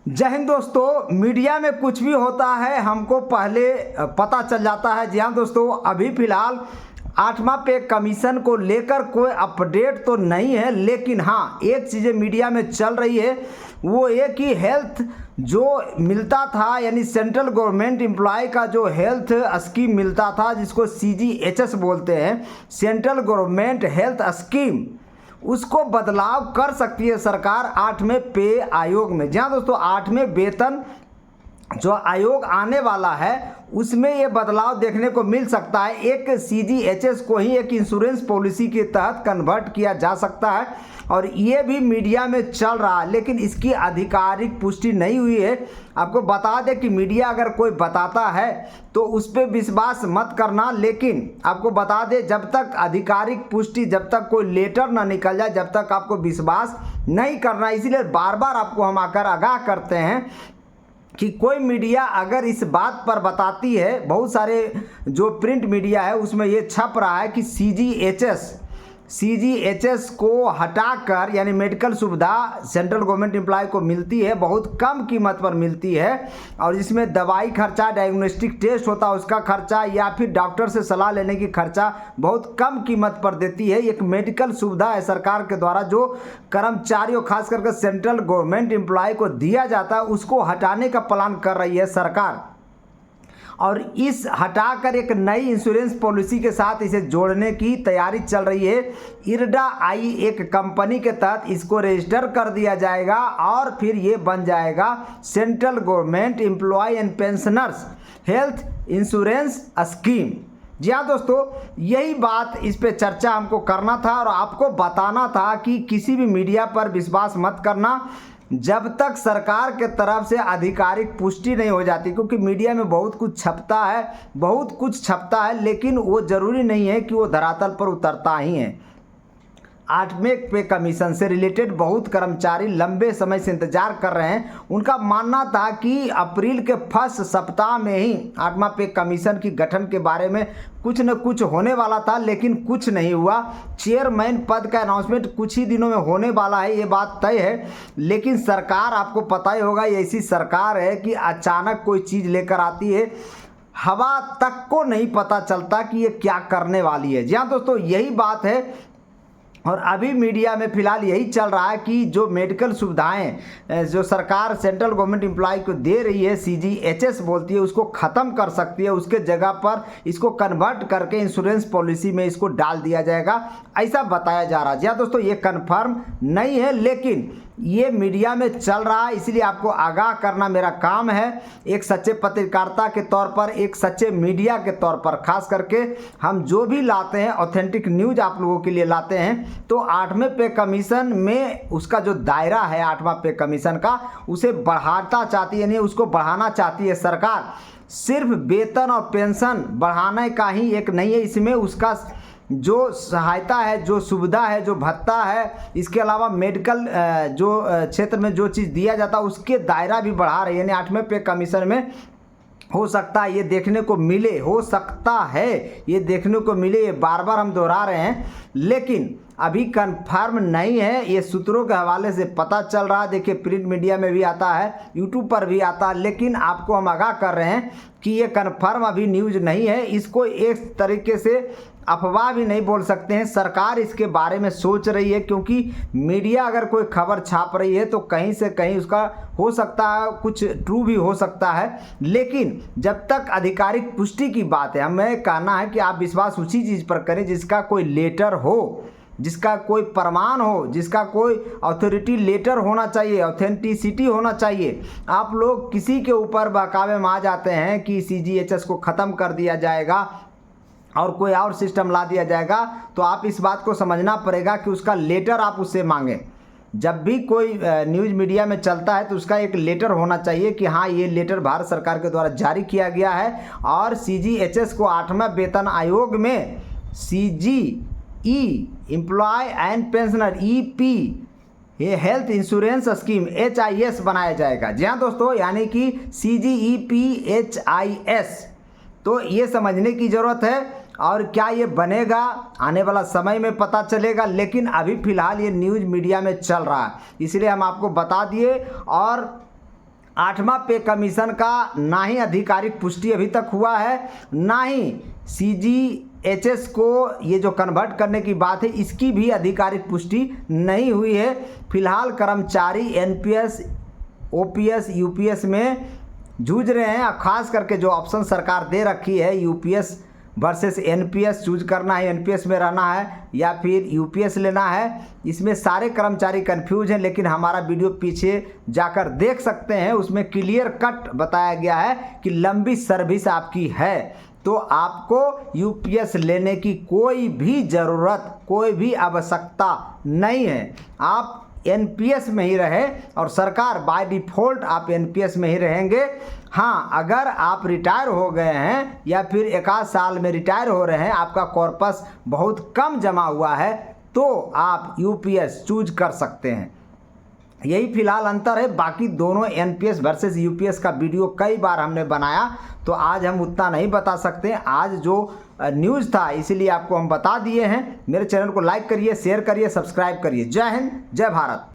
जय हिंद दोस्तों। मीडिया में कुछ भी होता है हमको पहले पता चल जाता है। जी हाँ दोस्तों, अभी फिलहाल 8वां पे कमीशन को लेकर कोई अपडेट तो नहीं है, लेकिन हाँ एक चीज़ें मीडिया में चल रही है वो ये कि हेल्थ जो मिलता था यानी सेंट्रल गवर्नमेंट एम्प्लॉय का जो हेल्थ स्कीम मिलता था जिसको CGHS बोलते हैं, सेंट्रल गवर्नमेंट हेल्थ स्कीम, उसको बदलाव कर सकती है सरकार 8वें पे आयोग में। जहाँ दोस्तों 8वें वेतन जो आयोग आने वाला है उसमें ये बदलाव देखने को मिल सकता है। एक CGHS को ही एक इंश्योरेंस पॉलिसी के तहत कन्वर्ट किया जा सकता है और ये भी मीडिया में चल रहा है, लेकिन इसकी आधिकारिक पुष्टि नहीं हुई है। आपको बता दें कि मीडिया अगर कोई बताता है तो उस पर विश्वास मत करना, लेकिन आपको बता दें जब तक आधिकारिक पुष्टि, जब तक कोई लेटर ना निकल जाए, जब तक आपको विश्वास नहीं करना। इसीलिए बार बार आपको हम आकर आगाह करते हैं कि कोई मीडिया अगर इस बात पर बताती है, बहुत सारे जो प्रिंट मीडिया है उसमें ये छप रहा है कि CGHS को हटाकर यानी मेडिकल सुविधा सेंट्रल गवर्नमेंट एम्प्लॉय को मिलती है, बहुत कम कीमत पर मिलती है और इसमें दवाई खर्चा, डायग्नोस्टिक टेस्ट होता है उसका खर्चा या फिर डॉक्टर से सलाह लेने की खर्चा बहुत कम कीमत पर देती है। एक मेडिकल सुविधा है सरकार के द्वारा जो कर्मचारियों खास करके सेंट्रल गवर्नमेंट एम्प्लॉय को दिया जाता है, उसको हटाने का प्लान कर रही है सरकार और इस हटाकर एक नई इंश्योरेंस पॉलिसी के साथ इसे जोड़ने की तैयारी चल रही है। IRDA आई एक कंपनी के तहत इसको रजिस्टर कर दिया जाएगा और फिर ये बन जाएगा central government employ and pensioners health insurance scheme. जी हाँ दोस्तों, यही बात इस पे चर्चा हमको करना था और आपको बताना था कि किसी भी मीडिया पर विश्वास मत करना जब तक सरकार के तरफ से आधिकारिक पुष्टि नहीं हो जाती, क्योंकि मीडिया में बहुत कुछ छपता है लेकिन वो ज़रूरी नहीं है कि वो धरातल पर उतरता ही है। 8वें पे कमीशन से रिलेटेड बहुत कर्मचारी लंबे समय से इंतजार कर रहे हैं। उनका मानना था कि अप्रैल के फर्स्ट सप्ताह में ही 8वां पे कमीशन की गठन के बारे में कुछ न कुछ होने वाला था, लेकिन कुछ नहीं हुआ। चेयरमैन पद का अनाउंसमेंट कुछ ही दिनों में होने वाला है, ये बात तय है। लेकिन सरकार, आपको पता ही होगा, ये ऐसी सरकार है कि अचानक कोई चीज़ लेकर आती है, हवा तक को नहीं पता चलता कि ये क्या करने वाली है। जी हाँ दोस्तों, यही बात है और अभी मीडिया में फिलहाल यही चल रहा है कि जो मेडिकल सुविधाएं जो सरकार सेंट्रल गवर्नमेंट एम्प्लॉय को दे रही है, CGHS बोलती है, उसको ख़त्म कर सकती है। उसके जगह पर इसको कन्वर्ट करके इंश्योरेंस पॉलिसी में इसको डाल दिया जाएगा, ऐसा बताया जा रहा है। जी हाँ दोस्तों, ये कन्फर्म नहीं है लेकिन ये मीडिया में चल रहा है, इसलिए आपको आगाह करना मेरा काम है। एक सच्चे पत्रकारिता के तौर पर, एक सच्चे मीडिया के तौर पर, खास करके हम जो भी लाते हैं ऑथेंटिक न्यूज़ आप लोगों के लिए लाते हैं। तो 8वें पे कमीशन में उसका जो दायरा है 8वां पे कमीशन का, उसे बढ़ाना चाहती है, यानी उसको बढ़ाना चाहती है सरकार। सिर्फ वेतन और पेंशन बढ़ाने का ही एक नहीं है, इसमें उसका जो सहायता है, जो सुविधा है, जो भत्ता है, इसके अलावा मेडिकल जो क्षेत्र में जो चीज़ दिया जाता है उसके दायरा भी बढ़ा रही है। यानी 8वें पे कमीशन में हो सकता है ये देखने को मिले, हो सकता है ये देखने को मिले, ये बार बार हम दोहरा रहे हैं लेकिन अभी कंफर्म नहीं है। ये सूत्रों के हवाले से पता चल रहा है। देखिए, प्रिंट मीडिया में भी आता है, यूट्यूब पर भी आता है, लेकिन आपको हम आगाह कर रहे हैं कि ये कंफर्म अभी न्यूज़ नहीं है। इसको एक तरीके से अफवाह भी नहीं बोल सकते हैं। सरकार इसके बारे में सोच रही है, क्योंकि मीडिया अगर कोई खबर छाप रही है तो कहीं से कहीं उसका हो सकता है कुछ ट्रू भी हो सकता है, लेकिन जब तक आधिकारिक पुष्टि की बात है, हमें कहना है कि आप विश्वास उसी चीज़ पर करें जिसका कोई लेटर हो, जिसका कोई प्रमाण हो, जिसका कोई अथॉरिटी लेटर होना चाहिए, ऑथेंटिसिटी होना चाहिए। आप लोग किसी के ऊपर बहकावे में आ जाते हैं कि CGHS को ख़त्म कर दिया जाएगा और कोई और सिस्टम ला दिया जाएगा, तो आप इस बात को समझना पड़ेगा कि उसका लेटर आप उससे मांगें। जब भी कोई न्यूज़ मीडिया में चलता है तो उसका एक लेटर होना चाहिए कि हाँ ये लेटर भारत सरकार के द्वारा जारी किया गया है और CGHS को 8वां वेतन आयोग में CGE employ and pensioner EP ये हेल्थ इंश्योरेंस स्कीम HIS बनाया जाएगा। जी हाँ दोस्तों, यानी कि CGEPHIS। तो ये समझने की ज़रूरत है और क्या ये बनेगा आने वाला समय में पता चलेगा, लेकिन अभी फ़िलहाल ये न्यूज़ मीडिया में चल रहा है, इसलिए हम आपको बता दिए। और 8वां पे कमीशन का ना ही आधिकारिक पुष्टि अभी तक हुआ है, ना ही CGHS को ये जो कन्वर्ट करने की बात है इसकी भी आधिकारिक पुष्टि नहीं हुई है। फिलहाल कर्मचारी NPS, OPS, UPS में जूझ रहे हैं। खास करके जो ऑप्शन सरकार दे रखी है UPS वर्सेस NPS, चूज करना है NPS में रहना है या फिर UPS लेना है, इसमें सारे कर्मचारी कंफ्यूज हैं। लेकिन हमारा वीडियो पीछे जाकर देख सकते हैं, उसमें क्लियर कट बताया गया है कि लंबी सर्विस आपकी है तो आपको UPS लेने की कोई भी ज़रूरत, कोई भी आवश्यकता नहीं है। आप NPS में ही रहे और सरकार बाय डिफ़ॉल्ट आप NPS में ही रहेंगे। हाँ, अगर आप रिटायर हो गए हैं या फिर 1 साल में रिटायर हो रहे हैं, आपका कॉर्पस बहुत कम जमा हुआ है, तो आप UPS चूज कर सकते हैं। यही फिलहाल अंतर है। बाकी दोनों NPS वर्सेस UPS का वीडियो कई बार हमने बनाया, तो आज हम उतना नहीं बता सकते। आज जो न्यूज़ था इसीलिए आपको हम बता दिए हैं। मेरे चैनल को लाइक करिए, शेयर करिए, सब्सक्राइब करिए। जय हिंद, जय भारत।